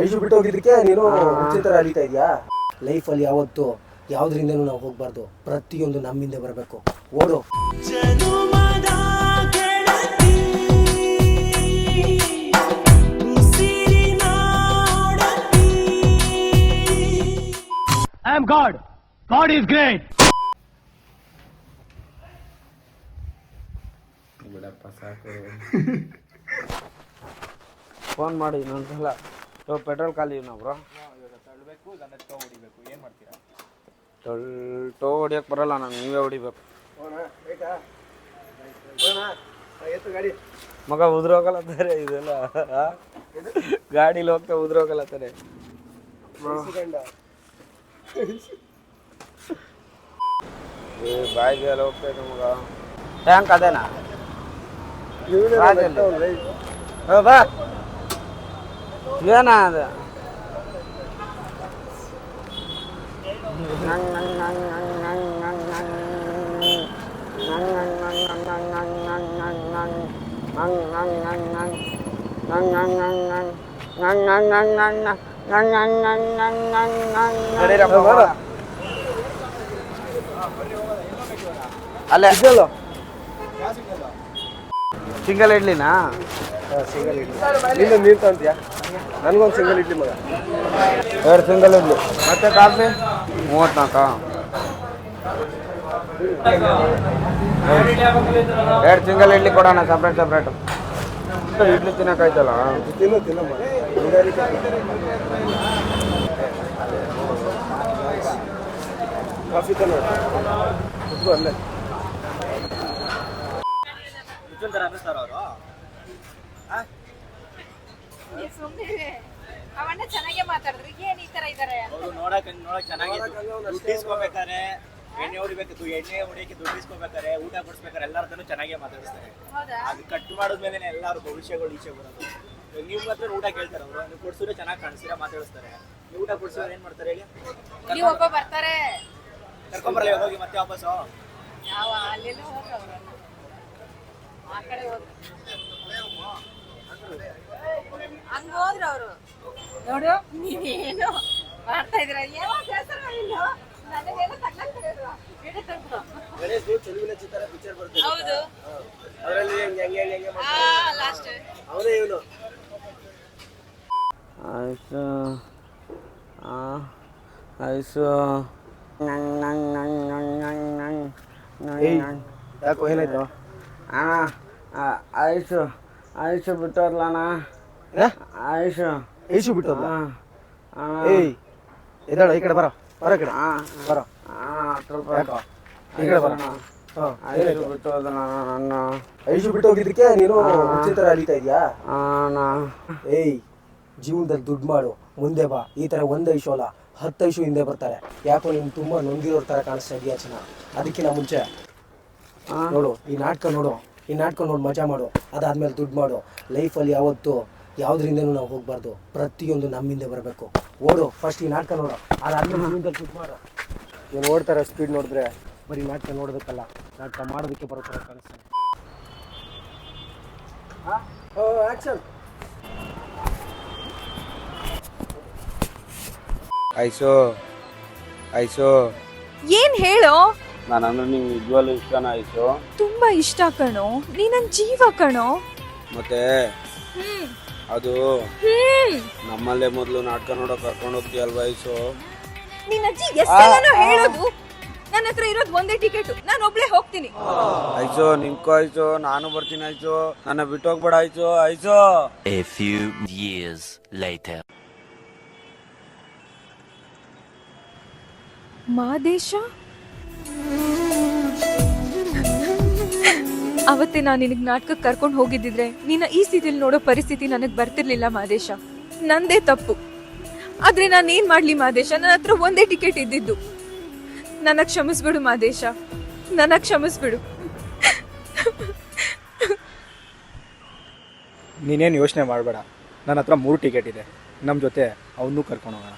Ice ಬಿಟ್ಟು ಹೋಗಿದ್ದಕ್ಕೆ ನೀನು ಉಚಿತರ ಅಲಿತಾ ಇದೆಯಾ? ಲೈಫಲ್ಲಿ ಯಾವತ್ತು ಯಾವುದರಿಂದನೂ ನಾವು ಹೋಗ್ಬಾರ್ದು, ಪ್ರತಿಯೊಂದು ನಮ್ಮಿಂದ ಬರಬೇಕು. ಓಡು. I am God. God is great. ಬಿಡಪ್ಪ ಸಾಕು. ಫೋನ್ ಮಾಡಿ ಇನ್ನೊಂದ್ಸಲ. ಪೆಟ್ರೋಲ್ ಖಾಲಿ ನಾವು ಬ್ರೋ. ತಳ್ಳಬೇಕು ಇಲ್ಲ ಟೋ ಹೊಡಿಬೇಕು, ಏನು ಮಾಡ್ತೀರಾ? ಟೋ ಹೊಡಿಯೋಕೆ ಬರಲ್ಲ ನಾನು, ನೀವೇ ಹೊಡಿಬೇಕು. ಮಗ ಉದ್ರೋಗಲತ್ತಾರೆ ಇದೆಲ್ಲ, ಗಾಡೀಲಿ ಹೋಗ್ತಾ ಉದ್ರೋಗಲತ್ತಾರೆ. ಬಾಯಿಗೆ ಎಲ್ಲ ಹೋಗ್ತಾ ಇದೆ ಮಗ. ಟ್ಯಾಂಕ್ ಅದೇನಾ? ಬಾ ಏನ ಅದು? ಅಲ್ಲೇ ಸಿಂಗಲ್ ಇಡ್ಲಿನಾ? ಸಿಂಗಲ್ ಇಡ್ಲಿ. ನೀನು ನೀರು ತಗೊಂತೀಯಾ? ನನಗೊಂದು ಸಿಂಗಲ್ ಇಡ್ಲಿ ಮಗ. 2 ಸಿಂಗಲ್ ಇಡ್ಲಿ ಮತ್ತೆ ಕಾಫಿ 34. 2 ಸಿಂಗಲ್ ಇಡ್ಲಿ ಕೊಡೋಣ ಸಪ್ರೇಟು. ಇಡ್ಲಿ ತಿನ್ನೋಕ್ಕಾಯ್ತಲ್ಲ? ತಿನ್ನಮ್ಮ. ಕಾಫಿ ತನೋ ಅಲ್ಲೇ ಅವಣ್ಣ ಚೆನ್ನಾಗೇ ಮಾತಾಡಿದ್ರು, ಏನ್ ಈ ತರ ಇದಾರೆ? ನೋಡಕ್ ಚೆನ್ನಾಗಿದೆ. ದುಡ್ಡು ಇಸ್ಕೋಬೇಕಾರೆ ಎಣ್ಣೆ ಹೊಡಿಬೇಕು, ಎಣ್ಣೆ ಹೊಡಿಯಕ್ಕೆ ದುಡ್ಡು ಇಸ್ಕೋಬೇಕಾರೆ, ಊಟ ಕೊಡಿಸ್ಬೇಕಾರೆ ಎಲ್ಲರದನ್ನು ಚೆನ್ನಾಗೇ ಮಾತಾಡಿಸ್ತಾರೆ. ಅದು ಕಟ್ ಮಾಡಿದ್ಮೇಲೆ ಎಲ್ಲರೂ ಭವಿಷ್ಯಗಳು ಈಚೆ ಬರೋದು. ನೀವು ಮಾತ್ರ ಊಟ ಕೇಳ್ತಾರೆ ಅವರು, ನೀವು ಕೊಡ್ಸಿದ್ರೆ ಚೆನ್ನಾಗಿ ಕಾಣಿಸ್ತೀರಾ, ಮಾತಾಡಿಸ್ತಾರೆ. ನೀವು ಊಟ ಕೊಡ್ಸಿದ್ರೆ ಏನ್ ಮಾಡ್ತಾರೆ ಹೇಳಿ? ನೀವು ಒಬ್ಬ ಬರ್ತಾರೆ, ಕರ್ಕೊಂಬರಲ್ಲ ಹೋಗಿ ಮತ್ತೆ ವಾಪಸ್ಸು. ಯಾವ ಅಲ್ಲೆಲ್ಲ ಹೋಗ್ರ ಆ ಕಡೆ ಹೋದ್ರು, ಹಂಗ ಹೋದ್ರು ಅವರು. ನೋಡು ನೀವೇನು ಮಾಡ್ತಾ ಇದ್ರ? ಏನೋ ಕೆಲಸ ಇಲ್ಲ, ನನಗೇನೋ ತಗೊಂಡಿದ್ರು ವಿಡಿಯೋ ತೆಗೆದ್ರು. ಚೆಲುವಿನ ಚಿತ್ರ ಪಿಕ್ಚರ್ ಬರ್ತದೆ. ಹೌದು, ಅದರಲ್ಲಿ ಹೆಂಗೆ ಲಾಸ್ಟ್ ಅವನೇ ಇವನು. ಐಸು ಯಾಕೋ ಏನಾಯ್ತು? ಐಸು ಬಿಟ್ಟೋರ್ಲಣ್ಣ. ಐಸು ಬಿಟ್ಟೋರ್ಲ? ಏಯ್ ಎದ್ದಾಳ, ಈ ಕಡೆ ಬರೋ ಕಡೆ ಬರೋ. ಈ ಕಡೆ ಬರೋ. ಐಸು ಬಿಟ್ಟೋದ ನನ್ನ. ಐಸು ಬಿಟ್ಟು ಹೋಗಿದ್ದಕ್ಕೆ ನೀನು ಉಚಿತರ ಅಲಿತಾ ಇದೆಯಾ? ಏಯ್ ಜೀವನದಲ್ಲಿ ದುಡ್ಡು ಮಾಡು, ಮುಂದೆ ಬಾ. ಈ ಥರ 1 ಐಸು ಅಲ್ಲ 10 ಐಸು ಹಿಂದೆ ಬರ್ತಾರೆ. ಯಾಕೋ ನೀನು ತುಂಬ ನೊಂದಿರೋರ್ ಥರ ಕಾಣಿಸ್ತಾ ಇದೆಯಾ ಚೆನ್ನ. ಅದಕ್ಕಿಂತ ಮುಂಚೆ ನೋಡು ಈ ನಾಟಕ ನೋಡು, ಮಜಾ ಮಾಡು. ಅದಾದ್ಮೇಲೆ ದುಡ್ಡು ಮಾಡು. ಲೈಫಲ್ಲಿ ಯಾವತ್ತು ಯಾವುದರಿಂದನೂ ನಾವು ಹೋಗ್ಬಾರ್ದು, ಪ್ರತಿಯೊಂದು ನಮ್ಮಿಂದ ಬರಬೇಕು. ಓಡು, ಫಸ್ಟ್ ಈ ನಾಟಕ ನೋಡು, ಅದಾದ್ಮೇಲೆ ಜೀವನದಲ್ಲಿ ದುಡ್ಡು ಮಾಡು. ಏನು ಓಡ್ತಾರೆ ಸ್ಪೀಡ್ ನೋಡಿದ್ರೆ ಬರೀ ನಾಟಕ ನೋಡೋದಕ್ಕಲ್ಲ, ನಾಟಕ ಮಾಡೋದಕ್ಕೆ ಬರೋ ಥರ ಕಾಣಿಸ್ತಾರೆ. ಆ್ಯಕ್ಷನ್. ಐಸು ಏನ್ ಹೇಳೋ? ನಾನಂದ್ರೆ ನಿಂಗೆ ನಿಜವಾಗ್ಲೂ ಇಷ್ಟನ ಐಸು? ತುಂಬಾ ಇಷ್ಟ ಕಣೋ, ನೀ ನನ್ ಜೀವ ಕಣೋ. ಮತ್ತೆ ಅದು ನಮ್ಮಲ್ಲೇ ಮೊದಲು ನಾಟಕ ನೋಡೋಕೆ ಕರ್ಕೊಂಡು ಹೋಗ್ತೀಯಲ್ವಾ ಐಸು? ನಿನ್ನ ಅಜ್ಜಿ ಎಷ್ಟೆಲ್ಲನೋ ಹೇಳೋದು. ನನ್ನ ಹತ್ರ ಇರೋದು 1 ಟಿಕೆಟ್, ನಾನು ಒಬ್ಳೆ ಹೋಗ್ತೀನಿ. ಐಸು ನಿಂಕೋ ಐಸು, ನಾನು ಬರ್ತೀನಿ ಐಸು, ನನ್ನ ಬಿಟ್ಟು ಹೋಗ್ಬೇಡ ice. A few years later. Madesha, ಅವತ್ತೇ ನಾನು ನಿನಗೆ ನಾಟಕಕ್ಕೆ ಕರ್ಕೊಂಡು ಹೋಗಿದ್ದಿದ್ರೆ ನಿನ್ನ ಈ ಸ್ಥಿತಿಯಲ್ಲಿ ನೋಡೋ ಪರಿಸ್ಥಿತಿ ನನಗೆ ಬರ್ತಿರ್ಲಿಲ್ಲ ಮಾದೇಶ. ನಂದೇ ತಪ್ಪು. ಆದ್ರೆ ನಾನು ಏನ್ ಮಾಡ್ಲಿ ಮಾದೇಶ, ನನ್ನ ಹತ್ರ 1 ಟಿಕೆಟ್ ಇದ್ದಿದ್ದು. ನನ್ನ ಕ್ಷಮಿಸ್ಬಿಡು ಮಾದೇಶ, ನನ್ನ ಕ್ಷಮಿಸ್ಬಿಡು. ನೀನೇನು ಯೋಚನೆ ಮಾಡಬೇಡ, ನನ್ನ ಹತ್ರ 3 ಟಿಕೆಟ್ ಇದೆ. ನಮ್ಮ ಜೊತೆ ಅವನ್ನೂ ಕರ್ಕೊಂಡು ಹೋಗೋಣ.